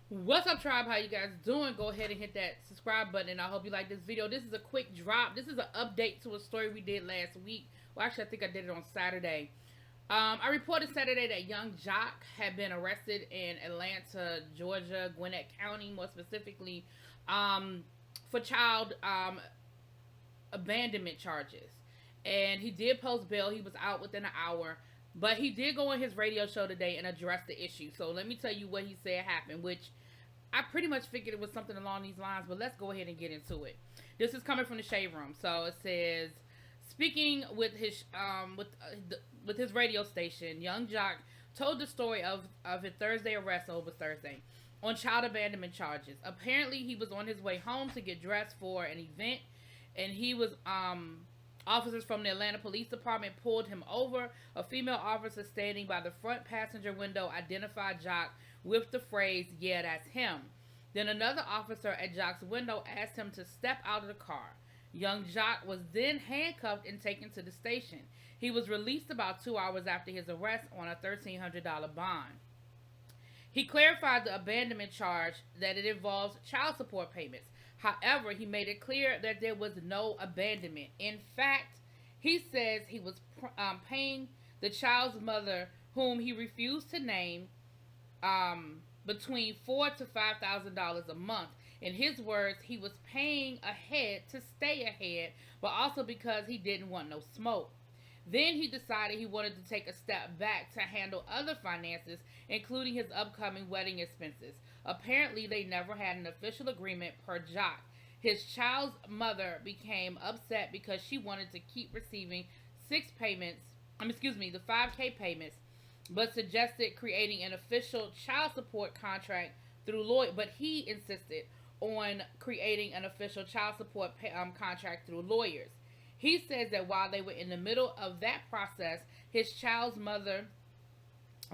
What's up, tribe? How you guys doing? Go ahead and hit that subscribe button, and I hope you like this video. This is a quick drop. This is an update to a story we did last week. Well, actually, I think I did it on Saturday. I reported Saturday that young Jock had been arrested in Atlanta, Georgia, Gwinnett County, more specifically, for child abandonment charges. And he did post bail. He was out within an hour. But he did go on his radio show today and address the issue. So let me tell you what he said happened, which I pretty much figured it was something along these lines, but let's go ahead and get into it. This is coming from the Shade Room. So it says, speaking with his radio station, young Jock told the story of his Thursday arrest. So it was Thursday, on child abandonment charges. Apparently, he was on his way home to get dressed for an event, and he was officers from the Atlanta Police Department pulled him over. A female officer standing by the front passenger window identified Jock with the phrase, "Yeah, that's him." Then another officer at Jock's window asked him to step out of the car. Young Jock was then handcuffed and taken to the station. He was released about 2 hours after his arrest on a $1,300 bond. He clarified the abandonment charge that it involves child support payments. However, he made it clear that there was no abandonment. In fact, he says he was paying the child's mother, whom he refused to name, between $4,000 to $5,000 a month. In his words, he was paying ahead to stay ahead, but also because he didn't want no smoke. Then he decided he wanted to take a step back to handle other finances, including his upcoming wedding expenses. Apparently, they never had an official agreement per Jock. His child's mother became upset because she wanted to keep receiving the 5K payments, but suggested creating an official child support contract through lawyer. But he insisted on creating an official child support contract through lawyers. He says that while they were in the middle of that process, his child's mother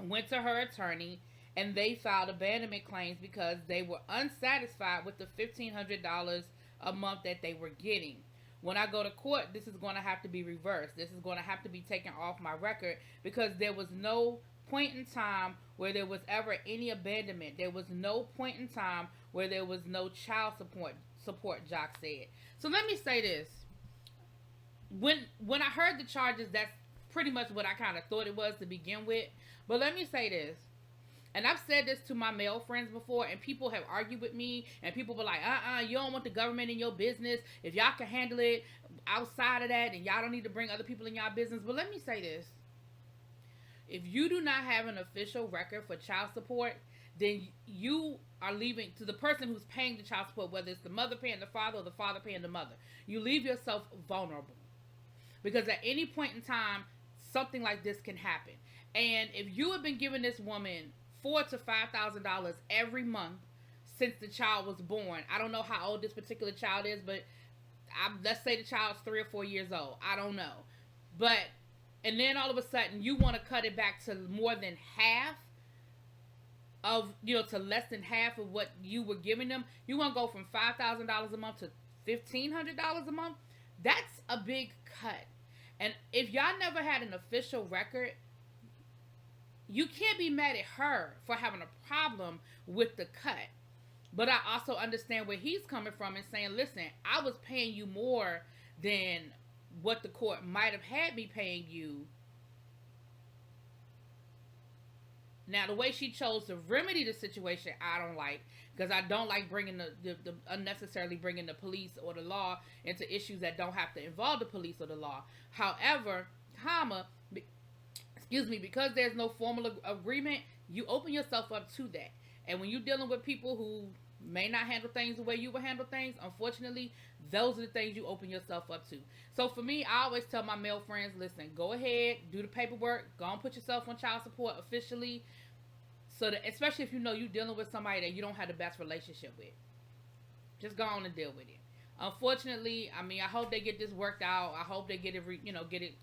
went to her attorney and they filed abandonment claims because they were unsatisfied with the $1,500 a month that they were getting. When I go to court, this is going to have to be reversed. This is going to have to be taken off my record because there was no point in time where there was ever any abandonment. There was no point in time where there was no child support, Jock said. So let me say this. When I heard the charges, that's pretty much what I kind of thought it was to begin with. But let me say this. And I've said this to my male friends before, and people have argued with me, and people were like, you don't want the government in your business. If y'all can handle it outside of that, then y'all don't need to bring other people in y'all business. But let me say this. If you do not have an official record for child support, then you are leaving to the person who's paying the child support, whether it's the mother paying the father or the father paying the mother. You leave yourself vulnerable. Because at any point in time, something like this can happen. And if you have been giving this woman $4,000 to $5,000 every month since the child was born, I don't know how old this particular child is, but let's say the child's 3 or 4 years old. I don't know. And then all of a sudden, you want to cut it back to more than half to less than half of what you were giving them. You want to go from $5,000 a month to $1,500 a month. That's a big cut. And if y'all never had an official record, you can't be mad at her for having a problem with the cut. But I also understand where he's coming from and saying, listen, I was paying you more than what the court might have had me paying you. Now, the way she chose to remedy the situation, I don't like, because I don't like bringing the unnecessarily bringing the police or the law into issues that don't have to involve the police or the law. However, because there's no formal agreement, you open yourself up to that. And when you're dealing with people who may not handle things the way you would handle things, unfortunately, those are the things you open yourself up to. So for me, I always tell my male friends, listen, go ahead, do the paperwork, go and put yourself on child support officially, so that, especially if you know you're dealing with somebody that you don't have the best relationship with, just go on and deal with it. Unfortunately, I hope they get this worked out. I hope they get it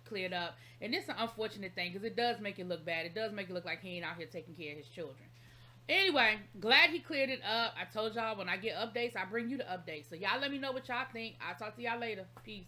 cleared up. And it's an unfortunate thing because it does make it look bad. It does make it look like he ain't out here taking care of his children. Anyway, glad he cleared it up. I told y'all when I get updates, I bring you the updates. So y'all let me know what y'all think. I'll talk to y'all later. Peace.